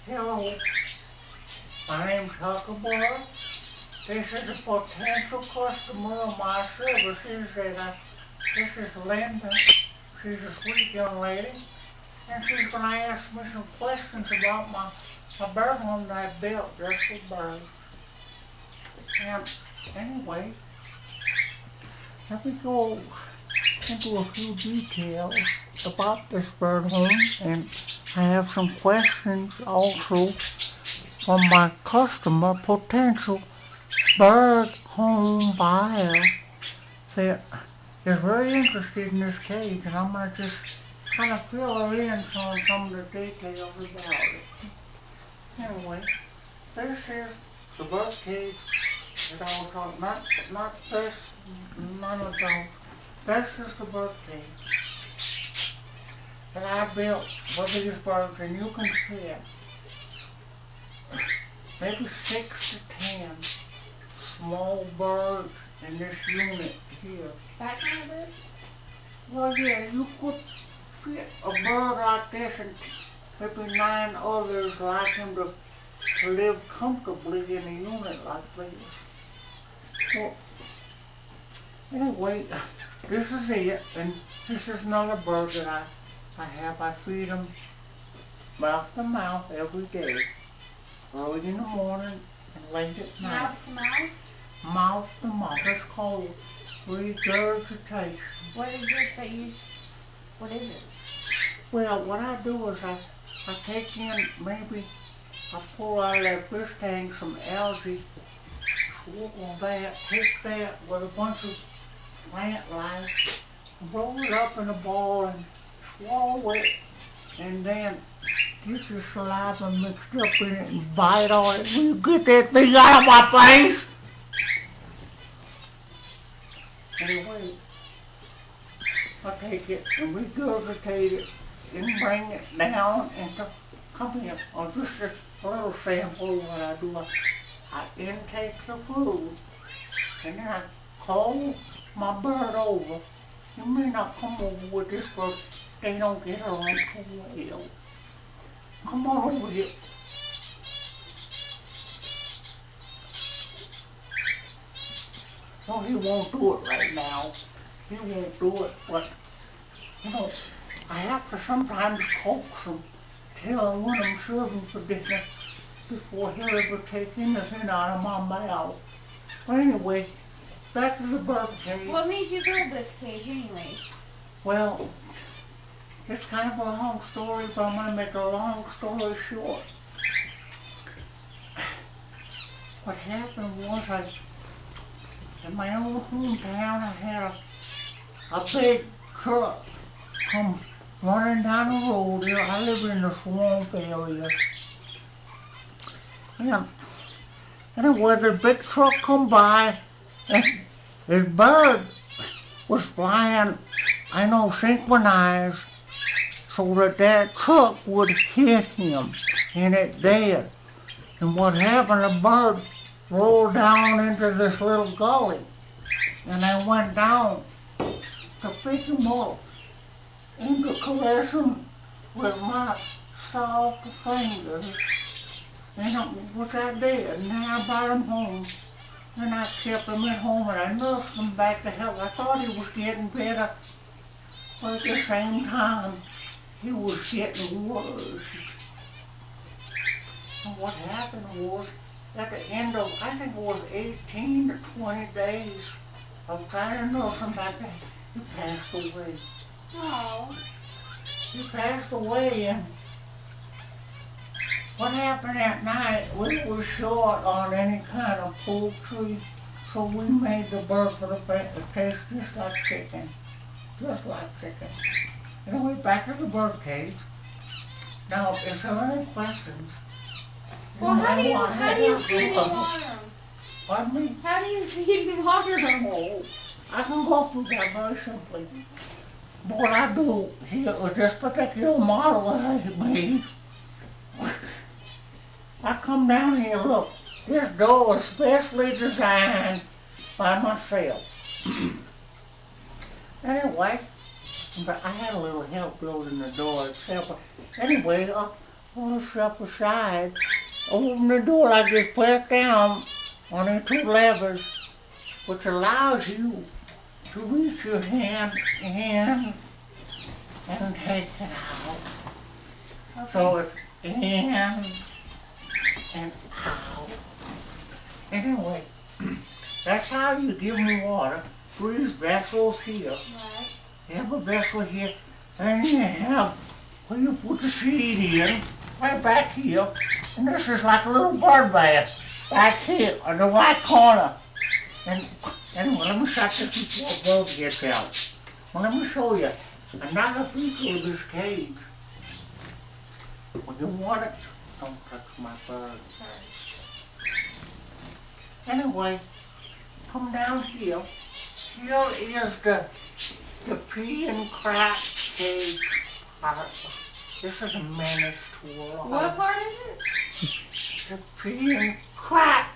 Hello, my name's Huckurro. This is a potential customer of my services this is Linda. She's a sweet young lady, and she's going to ask me some questions about my bird home that I built just for birds. And anyway, let me go into a few details about this bird home, and I have some questions also from my customer, potential bird home buyer that is very interested in this cage, and I'm going to just kind of fill her in on some of the details about it. Anyway, this is the bird cage that I was talking about, not this, none of those. This is the bird cage that I built for these birds, and you can see it. Maybe 6 to 10 small birds in this unit here. That kind of bird? Well, yeah, you could fit a bird like this and maybe 9 others like him to live comfortably in a unit like this. Well, anyway, this is it, and this is another bird that I have. I feed them mouth to mouth every day. Early in the morning and late at night. Mouth to mouth? Mouth to mouth. It's called regurgitation. What is this that you... What is it? Well, what I do is I take in maybe, I pull out of that fish tank some algae, swirl that, take that with a bunch of plant life, roll it up in a ball and swallow it, and then get your saliva mixed up in it and bite on it. Will you get that thing out of my face? Anyway, I take it and regurgitate it and bring it down into, come here, or just a little sample of what I do. I intake the food, and then I call my bird over. You may not come over with this bird, they don't get along too well. Come on over here. No, he won't do it right now. He won't do it, but, you know, I have to sometimes coax him, tell him when I'm serving for dinner before he'll ever take anything out of my mouth. But anyway, back to the bird cage. What made you build this cage anyway? Well, it's kind of a long story, but I'm going to make a long story short. What happened was in my own hometown, I had a big truck come running down the road there. I live in the swamp area. And anyway, the big truck come by, and this bird was flying, synchronized, so that truck would hit him, and it did. And what happened, the bird rolled down into this little gully, and I went down to pick him up and to caress him with my soft fingers, which I did. And then I brought him home, and I kept him at home, and I nursed him back to health. I thought he was getting better, but at the same time, he was getting worse. And what happened was, at the end of, I think it was 18 to 20 days of trying to nurse him back, he passed away. Oh. He passed away, and what happened that night, we were short on any kind of poultry, so we made the bird for the fact to taste just like chicken. Just like chicken. Anyway, back to the bird cage. Now, if there are any questions, Well, how do you feed and water them? Pardon me? How do you feed and water them? Oh, I can go through that very simply. But what I do here with this particular model that I made, I come down here, look, this door is specially designed by myself. Anyway, but I had a little help building the door itself. But anyway, pull the strap aside, open the door like this, press down on the two levers, which allows you to reach your hand in and take it out. Okay. So it's in and out. Anyway, that's how you give me water through these vessels here. Right. You have a vessel here, and you have where you put the seed in, right back here. And this is like a little bird bath back here on the right corner. And anyway, let me shut this before a bird gets out. Well, let me show you another feature of this cage. When you want it, don't touch my bird. Anyway, come down here. Here is the pea and crap cage part. This is a menace to a lot. What part is it? The pea and crap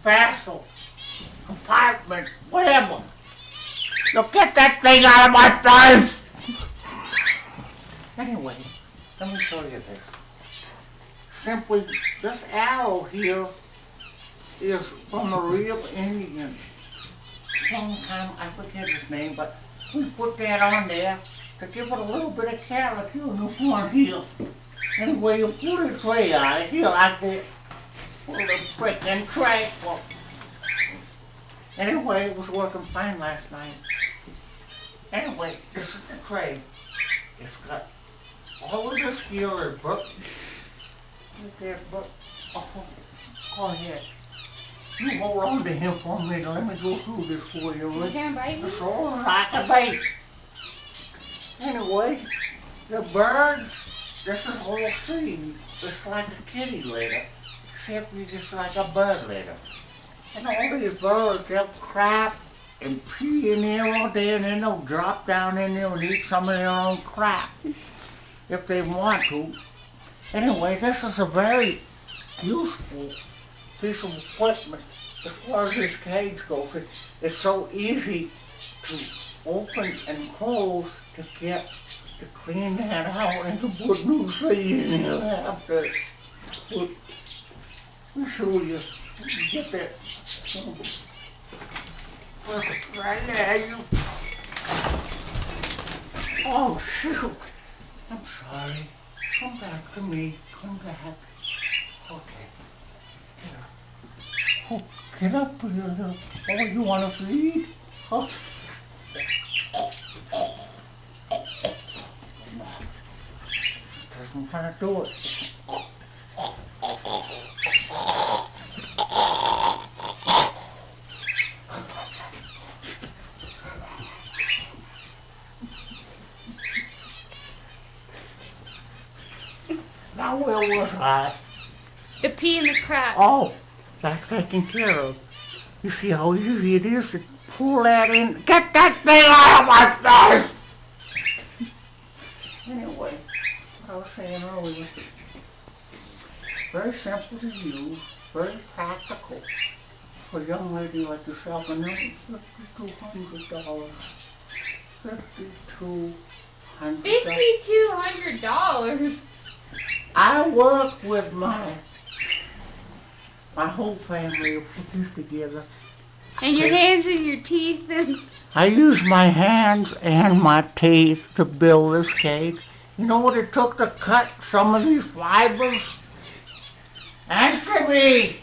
vessel, compartment, whatever. Now get that thing out of my face! Anyway, let me show you this. Simply, this arrow here is from a real Indian. Sometime, I forget his name, but we put that on there to give it a little bit of character in the front here. Anyway, you put a tray on it here like that. Put a frickin' tray. Well, anyway, it was working fine last night. Anyway, this is the tray. It's got all of this here is book. There's book. Oh, go ahead. You hold on to him for a minute. Let me go through this for you. You can't bite me? It's all like a bait. Anyway, the birds, this is all seed. It's like a kitty litter, except you just like a bird litter. And all these birds, they'll crap and pee in there all day, and then they'll drop down in there and eat some of their own crap if they want to. Anyway, this is a very useful piece of equipment as far as this cage goes. It's so easy to open and close to clean that out and to put new seed in there after. Let me show you. Get that. Right there, you. Oh, shoot. I'm sorry. Come back to me. Come back. Okay. Get up. Oh, get up, you little. Oh, you want to feed? Oh. Doesn't want to do it. Now where was I? The pea and the crap. Oh, that's taken care of. You see how easy it is to pull that in. Get that thing out of my face! Anyway, what I was saying earlier, very simple to use, very practical for a young lady like yourself, and then $5,200. $5,200. I work with my whole family to put this together. And your hands and your teeth and... I use my hands and my teeth to build this cage. You know what it took to cut some of these fibers? Answer me!